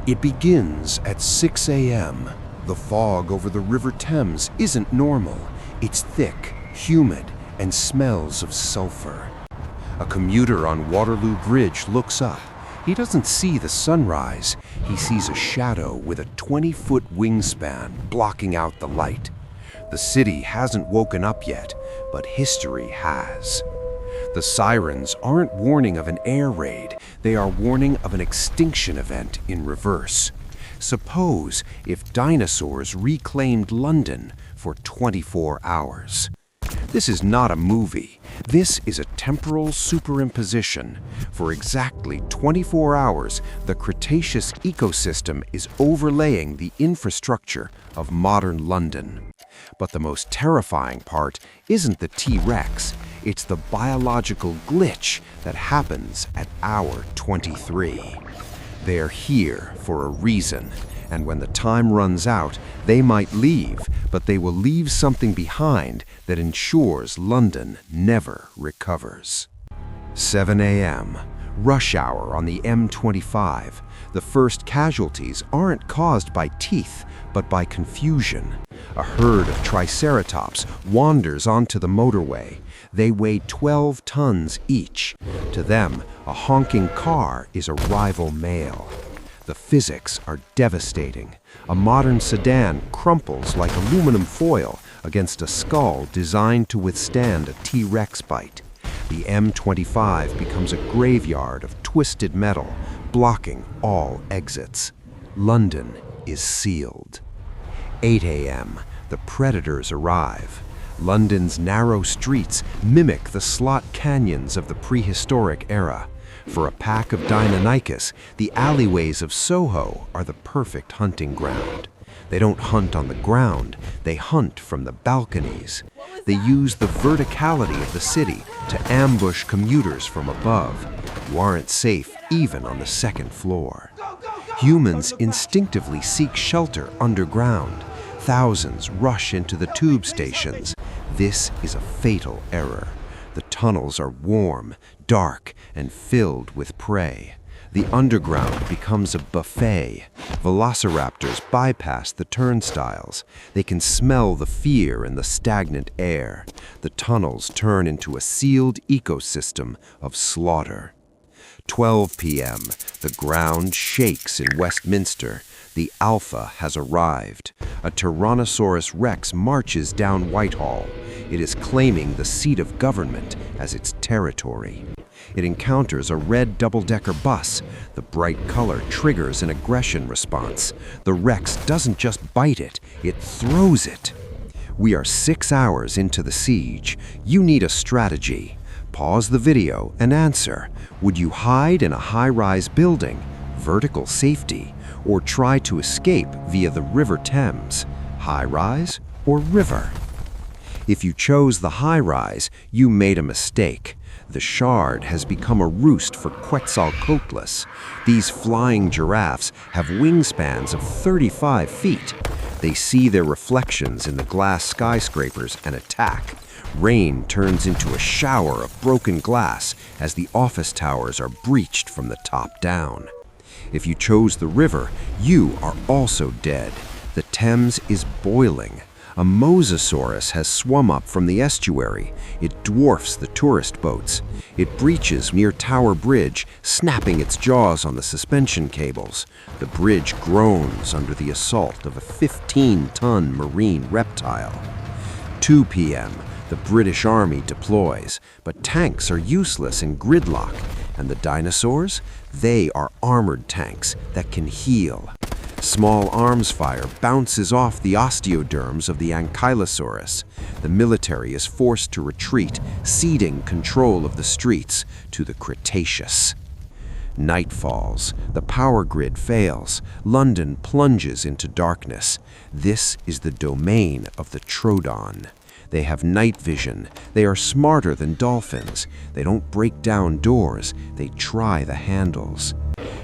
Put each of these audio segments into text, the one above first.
It begins at 6 a.m. The fog over the River Thames isn't normal. It's thick, humid, and smells of sulfur. A commuter on Waterloo Bridge looks up. He doesn't see the sunrise. He sees a shadow with a 20-foot wingspan blocking out the light. The city hasn't woken up yet, but history has. The sirens aren't warning of an air raid. They are warning of an extinction event in reverse. Suppose if dinosaurs reclaimed London for 24 hours. This is not a movie. This is a temporal superimposition. For exactly 24 hours, the Cretaceous ecosystem is overlaying the infrastructure of modern London. But the most terrifying part isn't the T-Rex. It's the biological glitch that happens at hour 23. They're here for a reason, and when the time runs out, they might leave, but they will leave something behind that ensures London never recovers. 7 a.m. Rush hour on the M25. The first casualties aren't caused by teeth, but by confusion. A herd of Triceratops wanders onto the motorway. They weigh 12 tons each. To them, a honking car is a rival male. The physics are devastating. A modern sedan crumples like aluminum foil against a skull designed to withstand a T-Rex bite. The M25 becomes a graveyard of twisted metal, blocking all exits. London is sealed. 8 a.m. The predators arrive. London's narrow streets mimic the slot canyons of the prehistoric era. For a pack of Deinonychus, the alleyways of Soho are the perfect hunting ground. They don't hunt on the ground, they hunt from the balconies. They use the verticality of the city to ambush commuters from above. You aren't safe even on the second floor. Humans instinctively seek shelter underground. Thousands rush into the tube stations. This is a fatal error. The tunnels are warm, dark, and filled with prey. The underground becomes a buffet. Velociraptors bypass the turnstiles. They can smell the fear in the stagnant air. The tunnels turn into a sealed ecosystem of slaughter. 12 p.m. The ground shakes in Westminster. The Alpha has arrived. A Tyrannosaurus Rex marches down Whitehall. It is claiming the seat of government as its territory. It encounters a red double-decker bus. The bright color triggers an aggression response. The Rex doesn't just bite it, it throws it. We are 6 hours into the siege. You need a strategy. Pause the video and answer. Would you hide in a high-rise building, vertical safety, or try to escape via the River Thames, high-rise or river? If you chose the high-rise, you made a mistake. The Shard has become a roost for Quetzalcoatlus. These flying giraffes have wingspans of 35 feet. They see their reflections in the glass skyscrapers and attack. Rain turns into a shower of broken glass as the office towers are breached from the top down. If you chose the river, you are also dead. The Thames is boiling. A Mosasaurus has swum up from the estuary. It dwarfs the tourist boats. It breaches near Tower Bridge, snapping its jaws on the suspension cables. The bridge groans under the assault of a 15-ton marine reptile. 2 p.m. The British Army deploys, but tanks are useless in gridlock. And the dinosaurs? They are armored tanks that can heal. Small arms fire bounces off the osteoderms of the Ankylosaurus. The military is forced to retreat, ceding control of the streets to the Cretaceous. Night falls. The power grid fails. London plunges into darkness. This is the domain of the Troodon. They have night vision. They are smarter than dolphins. They don't break down doors. They try the handles.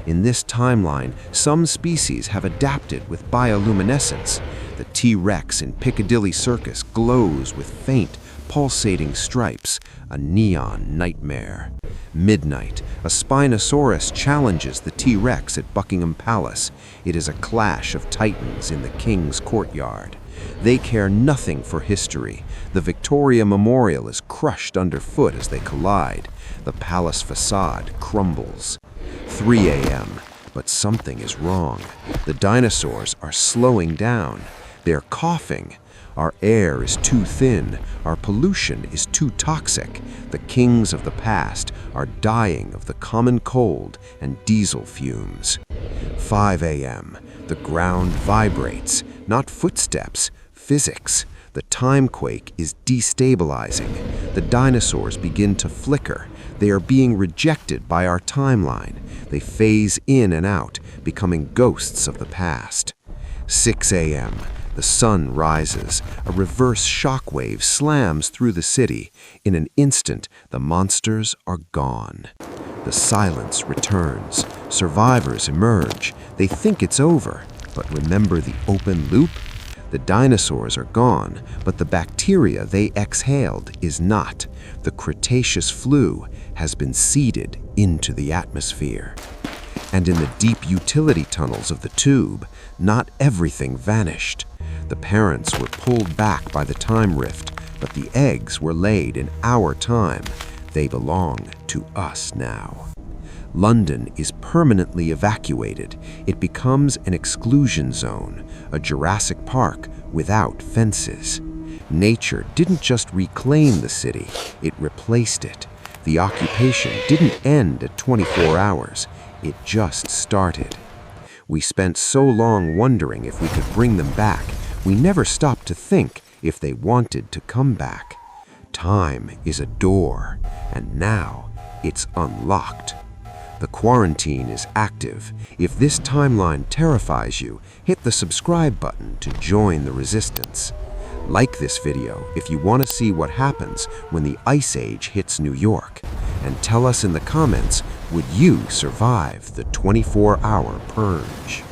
In this timeline, some species have adapted with bioluminescence. The T-Rex in Piccadilly Circus glows with faint, pulsating stripes, a neon nightmare. Midnight, a Spinosaurus challenges the T-Rex at Buckingham Palace. It is a clash of titans in the king's courtyard. They care nothing for history. The Victoria Memorial is crushed underfoot as they collide. The palace facade crumbles. 3 a.m., but something is wrong. The dinosaurs are slowing down. They're coughing. Our air is too thin. Our pollution is too toxic. The kings of the past are dying of the common cold and diesel fumes. 5 a.m. The ground vibrates, not footsteps, physics. The time quake is destabilizing. The dinosaurs begin to flicker. They are being rejected by our timeline. They phase in and out, becoming ghosts of the past. 6 a.m. The sun rises. A reverse shockwave slams through the city. In an instant, the monsters are gone. The silence returns. Survivors emerge. They think it's over, but remember the open loop? The dinosaurs are gone, but the bacteria they exhaled is not. The Cretaceous flu has been seeded into the atmosphere. And in the deep utility tunnels of the tube, not everything vanished. The parents were pulled back by the time rift, but the eggs were laid in our time. They belong to us now. London is permanently evacuated. It becomes an exclusion zone, a Jurassic Park without fences. Nature didn't just reclaim the city, it replaced it. The occupation didn't end at 24 hours, it just started. We spent so long wondering if we could bring them back, we never stopped to think if they wanted to come back. Time is a door, and now it's unlocked. The quarantine is active. If this timeline terrifies you, hit the subscribe button to join the resistance. Like this video if you want to see what happens when the Ice Age hits New York. And tell us in the comments, would you survive the 24-hour purge?